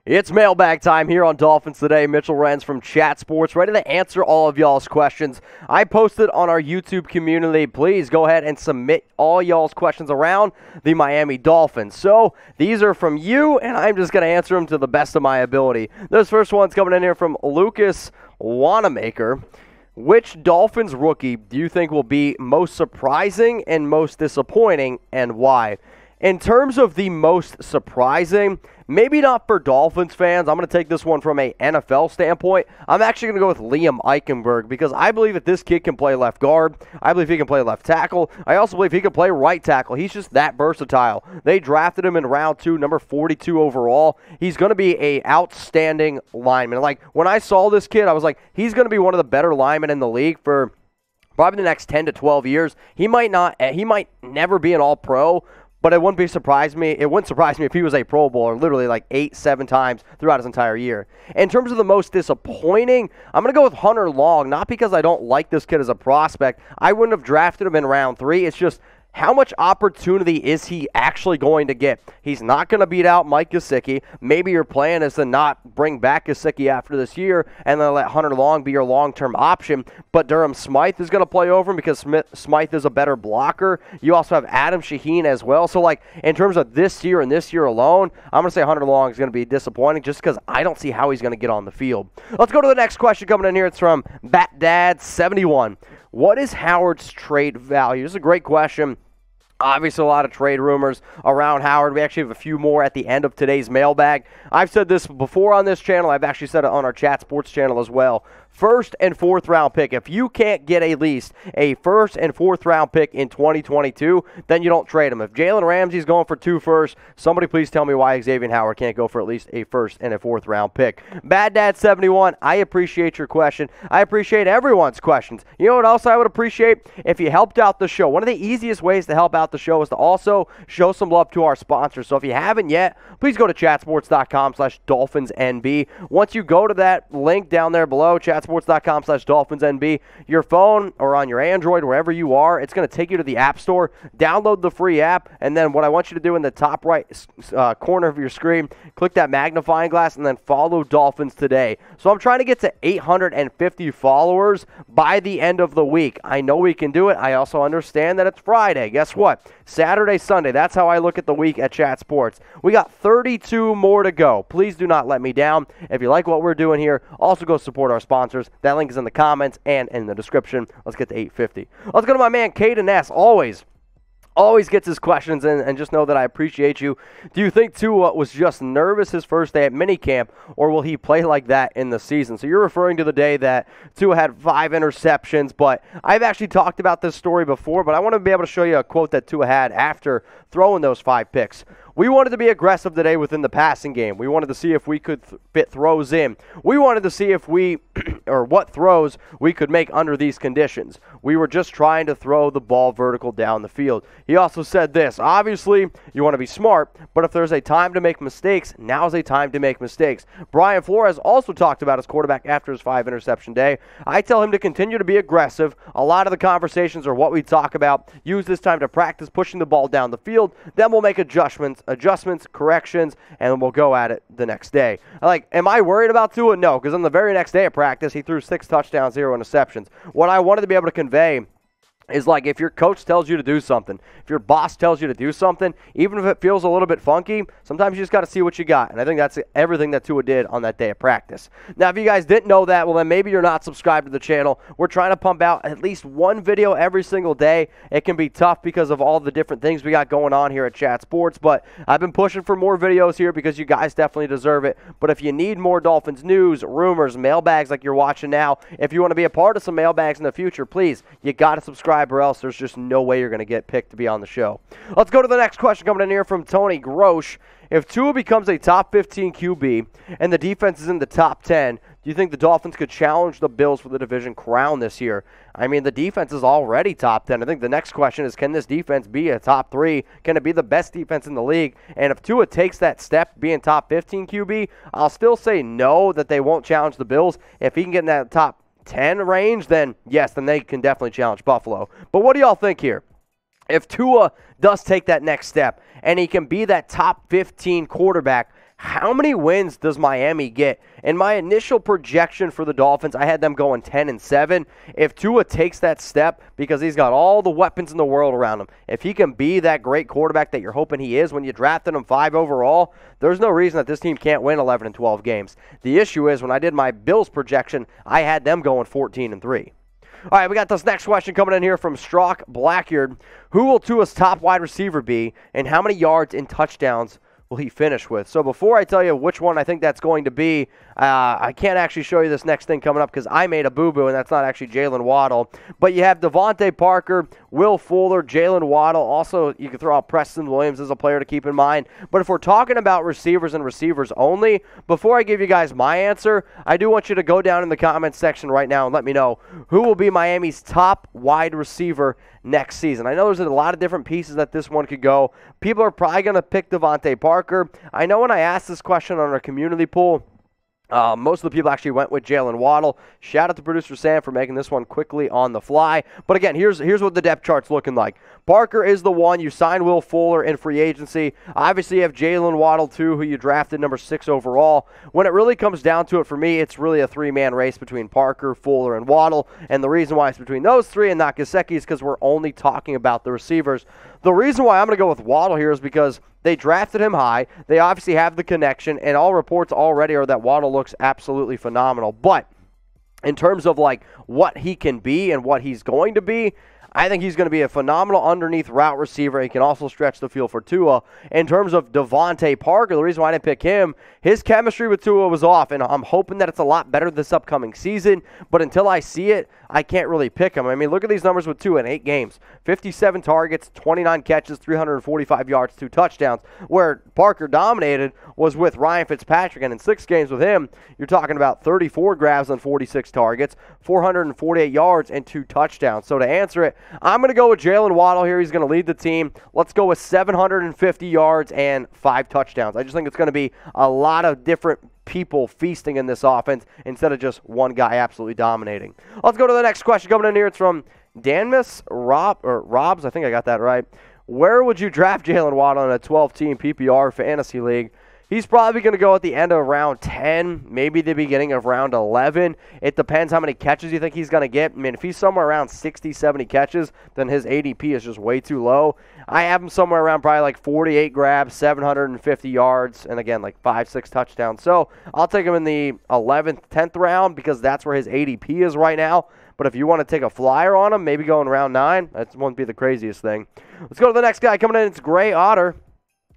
It's mailbag time here on Dolphins Today. Mitchell Renz from Chat Sports, ready to answer all of y'all's questions. I posted on our YouTube community. Please go ahead and submit all y'all's questions around the Miami Dolphins. So these are from you, and I'm just going to answer them to the best of my ability. This first one's coming in here from Lucas Wanamaker. Which Dolphins rookie do you think will be most surprising and most disappointing, and why? In terms of the most surprising, maybe not for Dolphins fans. I'm going to take this one from a NFL standpoint. I'm actually going to go with Liam Eichenberg because I believe that this kid can play left guard. I believe he can play left tackle. I also believe he can play right tackle. He's just that versatile. They drafted him in round 2, number 42 overall. He's going to be an outstanding lineman. Like, when I saw this kid, I was like, he's going to be one of the better linemen in the league for probably the next 10 to 12 years. He might never be an all-pro, but it wouldn't surprise me if he was a Pro Bowler literally like 8-7 times throughout his entire year. In terms of the most disappointing, I'm going to go with Hunter Long, not because I don't like this kid as a prospect. I wouldn't have drafted him in round 3. It's just, how much opportunity is he actually going to get? He's not going to beat out Mike Gesicki. Maybe your plan is to not bring back Gesicki after this year and then let Hunter Long be your long-term option. But Durham Smythe is going to play over him because Smythe is a better blocker. You also have Adam Shaheen as well. So, like, in terms of this year and this year alone, I'm going to say Hunter Long is going to be disappointing just because I don't see how he's going to get on the field. Let's go to the next question coming in here. It's from BatDad71. What is Howard's trade value? This is a great question. Obviously, a lot of trade rumors around Howard. We actually have a few more at the end of today's mailbag. I've said this before on this channel. I've actually said it on our Chat Sports channel as well. First and fourth round pick. If you can't get at least a first and fourth round pick in 2022, then you don't trade him. If Jalen Ramsey's going for 2 firsts, somebody please tell me why Xavien Howard can't go for at least a first and a fourth round pick. BatDad71, I appreciate your question. I appreciate everyone's questions. You know what else I would appreciate? If you helped out the show. One of the easiest ways to help out the show is to also show some love to our sponsors. So if you haven't yet, please go to chatsports.com/DolphinsNB. Once you go to that link down there below, chatsports.com/DolphinsNB, your phone or on your Android, wherever you are, it's going to take you to the App Store. Download the free app, and then what I want you to do in the top right corner of your screen, click that magnifying glass, and then follow Dolphins Today. So I'm trying to get to 850 followers by the end of the week. I know we can do it. I also understand that it's Friday. Guess what? Saturday, Sunday. That's how I look at the week at Chat Sports. We got 32 more to go. Please do not let me down. If you like what we're doing here, also go support our sponsors. That link is in the comments and in the description. Let's get to 850. Let's go to my man, Caden S. Always gets his questions in, and just know that I appreciate you. Do you think Tua was just nervous his first day at minicamp, or will he play like that in the season? So you're referring to the day that Tua had 5 interceptions, but I've actually talked about this story before, but I want to be able to show you a quote that Tua had after throwing those 5 picks. We wanted to be aggressive today within the passing game. We wanted to see if we could fit throws in. We wanted to see if what throws we could make under these conditions. We were just trying to throw the ball vertical down the field. He also said this, obviously, you want to be smart, but if there's a time to make mistakes, now's a time to make mistakes. Brian Flores also talked about his quarterback after his 5 interception day. I tell him to continue to be aggressive. A lot of the conversations are what we talk about. Use this time to practice pushing the ball down the field. Then we'll make adjustments, corrections, and then we'll go at it the next day. Like, am I worried about Tua? No, because on the very next day of practice, he threw 6 touchdowns, 0 interceptions. What I wanted to be able to convey is, like, if your coach tells you to do something, if your boss tells you to do something, even if it feels a little bit funky, sometimes you just got to see what you got. And I think that's everything that Tua did on that day of practice. Now, if you guys didn't know that, well, then maybe you're not subscribed to the channel. We're trying to pump out at least one video every single day. It can be tough because of all the different things we got going on here at Chat Sports, but I've been pushing for more videos here because you guys definitely deserve it. But if you need more Dolphins news, rumors, mailbags like you're watching now, if you want to be a part of some mailbags in the future, please, you got to subscribe, or else there's just no way you're going to get picked to be on the show. Let's go to the next question coming in here from Tony Grosh. If Tua becomes a top 15 QB and the defense is in the top 10, do you think the Dolphins could challenge the Bills for the division crown this year? I mean, the defense is already top 10. I think the next question is, can this defense be a top 3? Can it be the best defense in the league? And if Tua takes that step being top 15 QB, I'll still say no, that they won't challenge the Bills. If he can get in that top 10 range, then yes, then they can definitely challenge Buffalo. But what do y'all think here? If Tua does take that next step and he can be that top 15 quarterback, how many wins does Miami get? In my initial projection for the Dolphins, I had them going 10-7. If Tua takes that step, because he's got all the weapons in the world around him, if he can be that great quarterback that you're hoping he is when you drafted him 5 overall, there's no reason that this team can't win 11 and 12 games. The issue is when I did my Bills projection, I had them going 14-3. All right, we got this next question coming in here from Strock Blackyard. Who will Tua's top wide receiver be, and how many yards and touchdowns will he finish with? So before I tell you which one I think that's going to be, I can't actually show you this next thing coming up because I made a boo-boo, and that's not actually Jaylen Waddle. But you have Devontae Parker, Will Fuller, Jaylen Waddle. Also, you can throw out Preston Williams as a player to keep in mind. But if we're talking about receivers and receivers only, before I give you guys my answer, I do want you to go down in the comments section right now and let me know who will be Miami's top wide receiver next season. I know there's a lot of different pieces that this one could go. People are probably going to pick Devontae Parker. I know when I asked this question on our community poll, most of the people actually went with Jaylen Waddle. Shout out to producer Sam for making this one quickly on the fly. But again, here's what the depth chart's looking like. Parker is the one. You signed Will Fuller in free agency. Obviously, you have Jaylen Waddle, too, who you drafted number 6 overall. When it really comes down to it, for me, it's really a 3-man race between Parker, Fuller, and Waddle. And the reason why it's between those 3 and not Gesicki is because we're only talking about the receivers. The reason why I'm going to go with Waddle here is because they drafted him high. They obviously have the connection, and all reports already are that Waddle looks absolutely phenomenal. But in terms of like what he can be and what he's going to be, I think he's going to be a phenomenal underneath route receiver. He can also stretch the field for Tua. In terms of Devontae Parker, the reason why I didn't pick him, his chemistry with Tua was off, and I'm hoping that it's a lot better this upcoming season. But until I see it, I can't really pick him. I mean, look at these numbers with Tua in 8 games. 57 targets, 29 catches, 345 yards, 2 touchdowns. Where Parker dominated was with Ryan Fitzpatrick, and in 6 games with him, you're talking about 34 grabs on 46 targets, 448 yards, and 2 touchdowns. So to answer it, I'm going to go with Jaylen Waddle here. He's going to lead the team. Let's go with 750 yards and 5 touchdowns. I just think it's going to be a lot of different people feasting in this offense instead of just one guy absolutely dominating. Let's go to the next question coming in here. It's from Danmus Robs. I think I got that right. Where would you draft Jaylen Waddle in a 12-team PPR fantasy league? He's probably going to go at the end of round 10, maybe the beginning of round 11. It depends how many catches you think he's going to get. I mean, if he's somewhere around 60, 70 catches, then his ADP is just way too low. I have him somewhere around probably like 48 grabs, 750 yards, and again, like 5, 6 touchdowns. So I'll take him in the 11th, 10th round because that's where his ADP is right now. But if you want to take a flyer on him, maybe go in round 9, that won't be the craziest thing. Let's go to the next guy coming in. It's Gray Otter.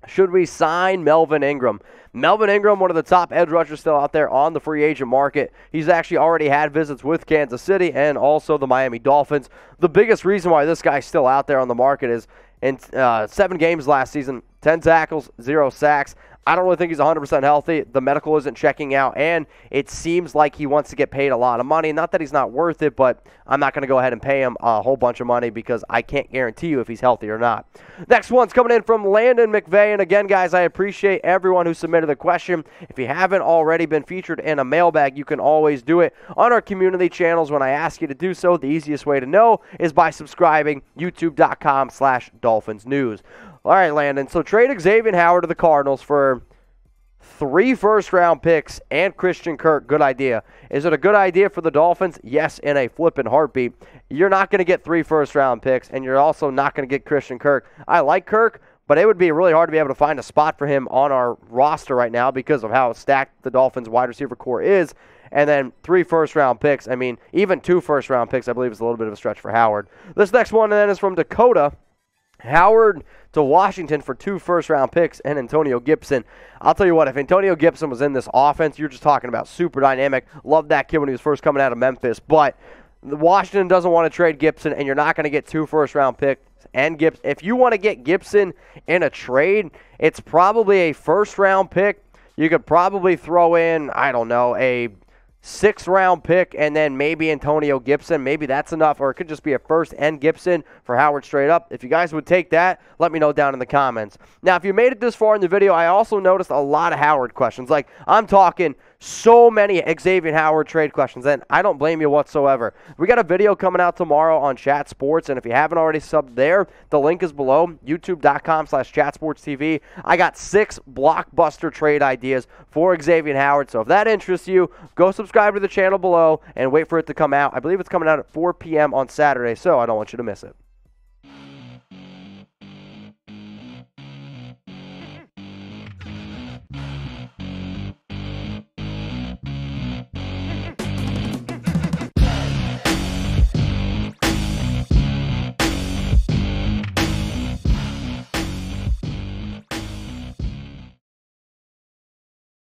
Should we sign Melvin Ingram? Melvin Ingram, one of the top edge rushers still out there on the free agent market. He's actually already had visits with Kansas City and also the Miami Dolphins. The biggest reason why this guy's still out there on the market is in 7 games last season, 10 tackles, 0 sacks. I don't really think he's 100% healthy. The medical isn't checking out, and it seems like he wants to get paid a lot of money. Not that he's not worth it, but I'm not going to go ahead and pay him a whole bunch of money because I can't guarantee you if he's healthy or not. Next one's coming in from Landon McVeigh. And again, guys, I appreciate everyone who submitted the question. If you haven't already been featured in a mailbag, you can always do it on our community channels when I ask you to do so. The easiest way to know is by subscribing, youtube.com/Dolphins News. All right, Landon. So trade Xavien Howard to the Cardinals for 3 first-round picks and Christian Kirk. Good idea. Is it a good idea for the Dolphins? Yes, in a flipping heartbeat. You're not going to get 3 first-round picks, and you're also not going to get Christian Kirk. I like Kirk, but it would be really hard to be able to find a spot for him on our roster right now because of how stacked the Dolphins wide receiver core is. And then 3 first-round picks. I mean, even 2 first-round picks, I believe, is a little bit of a stretch for Howard. This next one then is from Dakota. Howard to Washington for 2 first-round picks and Antonio Gibson. I'll tell you what, if Antonio Gibson was in this offense, you're just talking about super dynamic. Loved that kid when he was first coming out of Memphis. But Washington doesn't want to trade Gibson, and you're not going to get 2 first-round picks and Gibson. If you want to get Gibson in a trade, it's probably a first-round pick. You could probably throw in, I don't know, a 6th-round pick and then maybe Antonio Gibson. Maybe that's enough, or it could just be a first and Gibson for Howard straight up. If you guys would take that, let me know down in the comments. Now, if you made it this far in the video, I also noticed a lot of Howard questions. Like, I'm talking So many Xavien Howard trade questions, and I don't blame you whatsoever. We got a video coming out tomorrow on Chat Sports, and if you haven't already subbed there, the link is below, youtube.com/chatsportstv. I got 6 blockbuster trade ideas for Xavien Howard, so if that interests you, go subscribe to the channel below and wait for it to come out. I believe it's coming out at 4 p.m. on Saturday, so I don't want you to miss it.